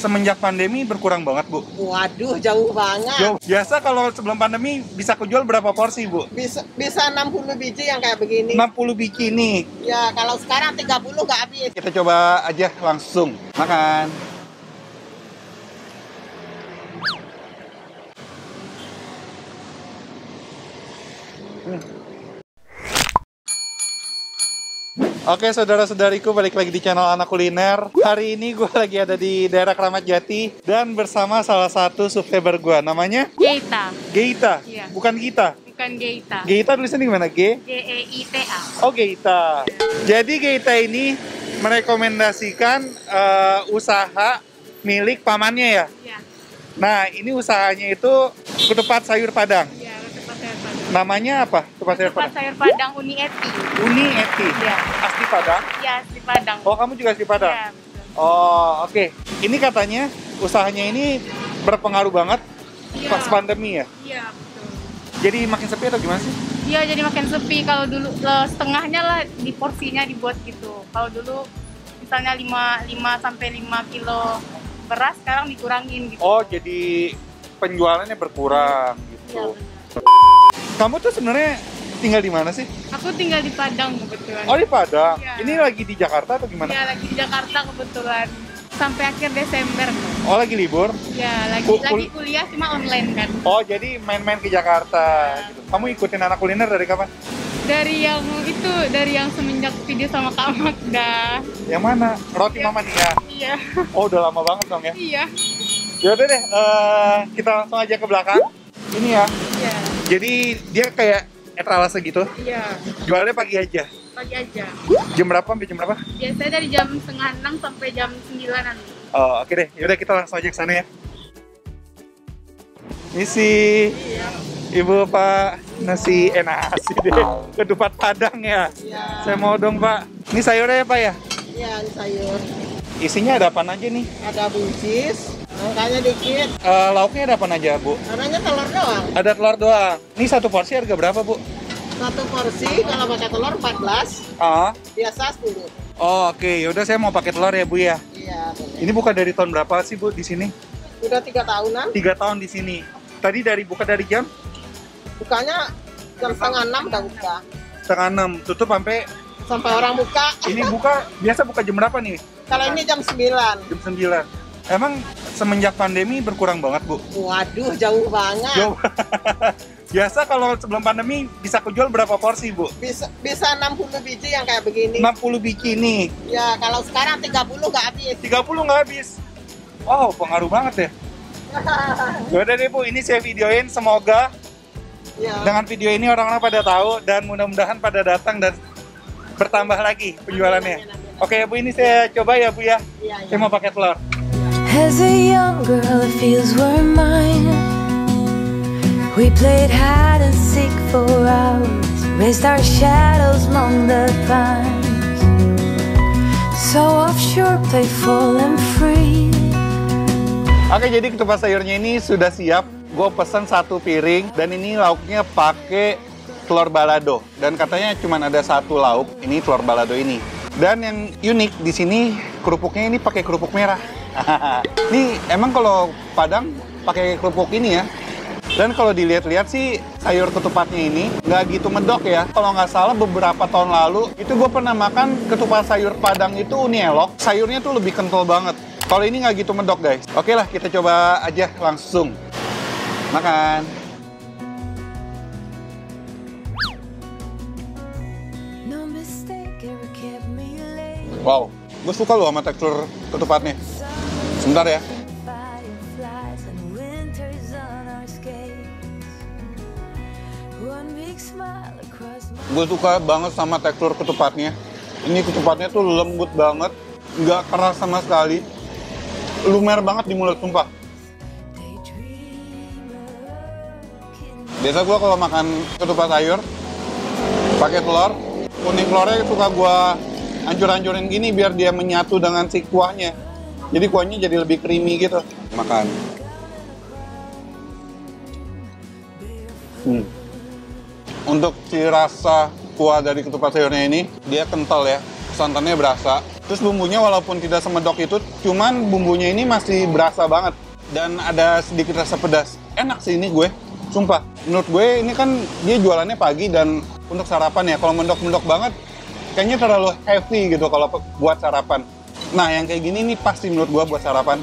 semenjak pandemi berkurang banget, Bu? Waduh, jauh banget. Jauh. Biasa kalau sebelum pandemi bisa kejual berapa porsi, Bu? Bisa 60 biji yang kayak begini. 60 biji nih. Ya, kalau sekarang 30 nggak habis. Kita coba aja langsung makan. Oke, saudara-saudariku, balik lagi di channel Anak Kuliner. Hari ini gue lagi ada di daerah Kramat Jati dan bersama salah satu subscriber gue. Namanya? Geita. Geita? Iya. Bukan Gita? Bukan Geita. Geita tulisannya gimana? Geita. Oh, Geita. Jadi Geita ini merekomendasikan usaha milik pamannya ya? Iya. Nah, ini usahanya itu ketupat sayur Padang. Iya, ketupat sayur Padang. Namanya apa? Ketupat sayur Ketupat Padang? sayur Padang Uni Eti. Uni Eti? Iya. Asli Padang? Iya, di Padang. Oh, kamu juga asli Padang? Iya, betul. Oh, oke. Ini katanya usahanya ini berpengaruh banget Iya. pas pandemi ya? Iya, betul. Jadi makin sepi atau gimana sih? Iya, jadi makin sepi. Kalau dulu setengahnya lah di porsinya dibuat gitu. Kalau dulu misalnya 5 sampai 5 kilo beras, sekarang dikurangin gitu. Oh, jadi penjualannya berkurang Iya, gitu. benar. Kamu tuh sebenarnya tinggal di mana sih? Aku tinggal di Padang kebetulan. Oh, di Padang. Iya. Ini lagi di Jakarta atau gimana? Iya, lagi di Jakarta kebetulan. Sampai akhir Desember. Oh, lagi libur? Ya, lagi kuliah cuma online kan. Oh, jadi main-main ke Jakarta gitu. Kamu ikutin Anak Kuliner dari kapan? Dari yang semenjak video sama Kak Magda. Yang mana? Roti Iya. Mama Nia. Iya. Oh, udah lama banget dong ya. Iya. Yaudah deh, kita langsung aja ke belakang. Ini ya. Iya. Jadi dia kayak etalase gitu. Iya. Jualnya pagi aja. Pagi aja. Jam berapa sampai jam berapa? Biasanya dari jam 5:30 sampai jam 9-an. Oh, oke deh. Yaudah kita langsung aja ke sana ya. Misi. Iya. Ibu, Pak, nasi nasi deh. Ketupat Padang ya. Iya. Saya mau dong, Pak. Ini sayurnya ya, Pak ya? Iya, ini sayur. Isinya ada apa aja nih? Ada buncis, nangkanya dikit. Lauknya ada apa aja, Bu? Karena telur doang. Ada telur doang. Ini satu porsi harga berapa, Bu? Satu porsi kalau pakai telur 14, Ah. biasa 10. Oh, oke. Yaudah saya mau pakai telur ya, Bu ya. Iya, boleh. Ini buka dari tahun berapa sih, Bu, di sini? Udah 3 tahunan. 3 tahun di sini. Tadi buka dari jam Bukanya jam 5:30 udah buka. setengah 6. Tutup sampai Sampai orang buka. ini buka, biasa buka jam berapa nih? Kalau ini jam 9. Jam 9. Emang semenjak pandemi berkurang banget, Bu? Waduh, jauh banget. Jauh. Biasa kalau sebelum pandemi bisa kejual berapa porsi, Bu? Bisa 60 biji yang kayak begini. 60 biji nih. Ya, kalau sekarang 30 nggak habis. 30 nggak habis. Wow, pengaruh banget ya. Yaudah deh, Bu, ini saya videoin. Semoga Ya. dengan video ini orang-orang pada tahu dan mudah-mudahan pada datang dan bertambah lagi penjualannya. Oke ya, Bu, ini saya coba ya, Bu ya. Iya, Saya mau pakai telur. As a young girl, the fields were mine. We played hide and seek for hours, raised our shadows among the pines. So offshore, playful and free. Oke, jadi ketupat sayurnya ini sudah siap. Gue pesen 1 piring dan ini lauknya pakai telur balado. Dan katanya cuma ada 1 lauk, ini telur balado ini. Dan yang unik di sini kerupuknya ini pakai kerupuk merah. Nih emang kalau Padang pakai kerupuk ini ya. Dan kalau dilihat-lihat sih sayur ketupatnya ini nggak gitu medok ya. Kalau nggak salah beberapa tahun lalu itu gue pernah makan ketupat sayur Padang itu Uni Elok. Sayurnya tuh lebih kental banget. Kalau ini nggak gitu medok, guys. Oke lah, kita coba aja langsung makan. No mistake ever kept me late. Wow, gue suka loh sama tekstur ketupatnya. Sebentar ya. Fireflies and winters on our skates. One big smile across my Gue suka banget sama tekstur ketupatnya. Ini ketupatnya tuh lembut banget, nggak keras sama sekali. Lumer banget di mulut, sumpah. Biasa gue kalau makan ketupat sayur pakai telur, kuning telurnya suka gue hancur-hancurin gini biar dia menyatu dengan si kuahnya. Jadi kuahnya jadi lebih creamy gitu. Makan. Untuk si rasa kuah dari ketupat sayurnya ini, dia kental ya. Santannya berasa. Terus bumbunya walaupun tidak semedok itu, cuman bumbunya ini masih berasa banget. Dan ada sedikit rasa pedas. Enak sih ini gue, sumpah. Menurut gue ini kan dia jualannya pagi dan untuk sarapan ya. Kalau mendok-mendok banget, kayaknya terlalu heavy gitu kalau buat sarapan. Nah yang kayak gini nih pasti menurut gue buat sarapan.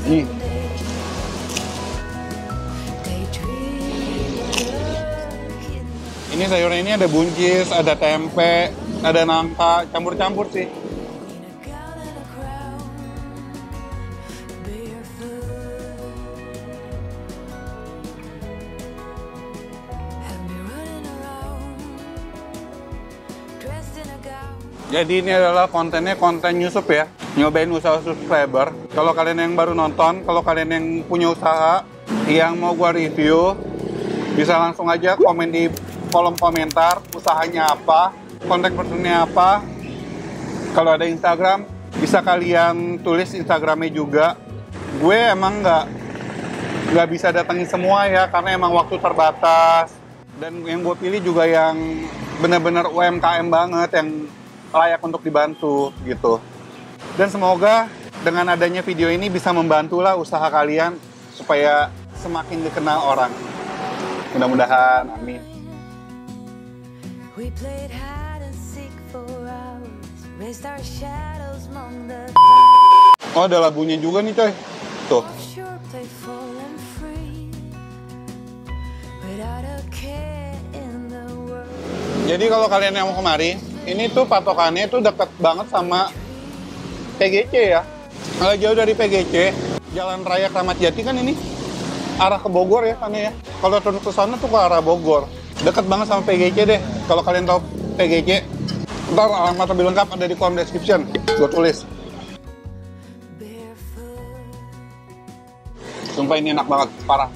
Nih. Ini sayurnya ini ada buncis, ada tempe, ada nangka, campur-campur sih. Jadi ini adalah kontennya konten Yusup ya, nyobain usaha subscriber. Kalau kalian yang baru nonton, kalau kalian yang punya usaha yang mau gua review, bisa langsung aja komen di kolom komentar usahanya apa, kontak personnya apa. Kalau ada Instagram, bisa kalian tulis Instagramnya juga. Gue emang nggak bisa datangin semua ya, karena emang waktu terbatas. Dan yang gue pilih juga yang benar-benar UMKM banget, yang layak untuk dibantu gitu. Dan semoga dengan adanya video ini bisa membantulah usaha kalian supaya semakin dikenal orang. Mudah-mudahan, amin. Oh, ada lagunya juga nih coy. Tuh. Jadi kalau kalian yang mau kemari, ini tuh patokannya tuh deket banget sama PGC ya. Nggak jauh dari PGC, Jalan Raya Kramat Jati kan ini arah ke Bogor ya sana ya. Kalau turun ke sana tuh ke arah Bogor. Deket banget sama PGC deh. Kalau kalian tahu PGC, ntar alamat lebih lengkap ada di kolom description. Gue tulis. Sumpah ini enak banget, parah.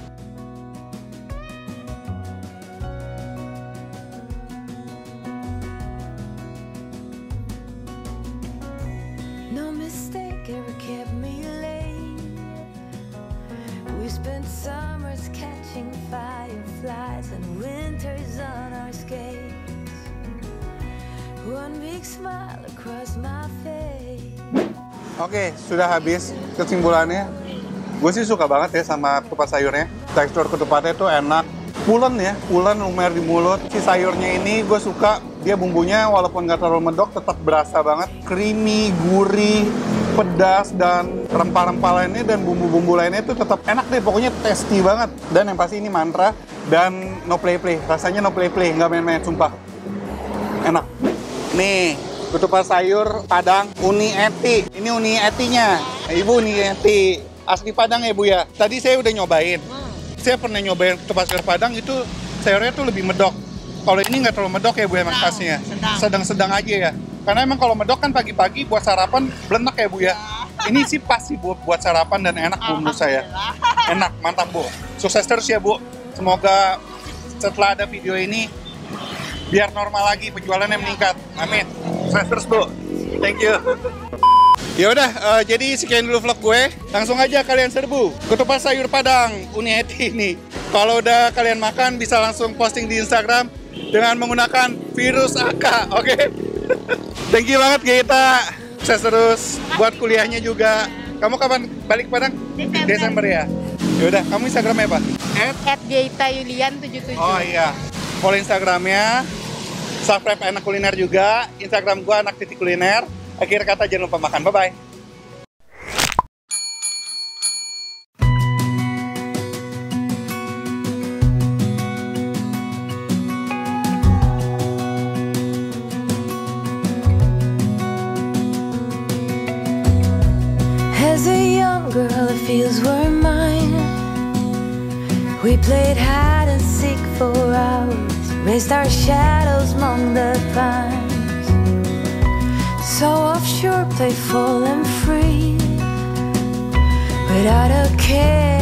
No mistake ever kept me late. We spent summers catching fireflies and winters on our skates. One big smile across my face. Oke, sudah habis kesimpulannya. Gue sih suka banget ya sama ketupat sayurnya. Tekstur ketupatnya tuh enak. Pulen ya, pulen lumer di mulut. Si sayurnya ini gue suka, dia bumbunya walaupun nggak terlalu medok tetap berasa banget. Creamy, gurih, pedas, dan rempah-rempah lainnya dan bumbu-bumbu lainnya itu tetap enak deh. Pokoknya tasty banget. Dan yang pasti ini mantra dan no play-play. Rasanya no play-play, nggak main-main, sumpah. Enak. Nih, ketupat sayur Padang Uni Eti. Ini Uni Etinya. Ibu Uni Eti. Asli Padang ya Bu ya. Tadi saya udah nyobain. Saya pernah nyobain ketupat sayur Padang itu sayurnya tuh lebih medok. Kalau ini nggak terlalu medok ya Bu emang khasnya. Sedang-sedang aja ya. Karena emang kalau medok kan pagi-pagi buat sarapan belenak ya Bu ya. Ini sih pasti buat sarapan dan enak Bu menurut saya. Enak, mantap Bu. Sukses terus ya Bu. Semoga setelah ada video ini biar normal lagi penjualannya meningkat. Amin. Sukses terus Bu. Thank you. Ya udah, jadi sekian dulu vlog gue. Langsung aja kalian serbu ketupat sayur Padang Uni Eti ini. Kalau udah kalian makan bisa langsung posting di Instagram dengan menggunakan virus AK, oke? Thank you banget kita. Sukses terus buat kuliahnya juga. Kamu kapan balik Padang? Desember ya. Ya udah, kamu Instagramnya apa? @geitayulian77. Oh iya. Follow Instagramnya. Subscribe Anak Kuliner juga. Instagram gue anak.kuliner. Akhir kata jangan lupa makan. Bye-bye. As a young girl, the fields were mine. We played hide and seek for hours, raised our shadows among the pines. So offshore, playful and free, without a care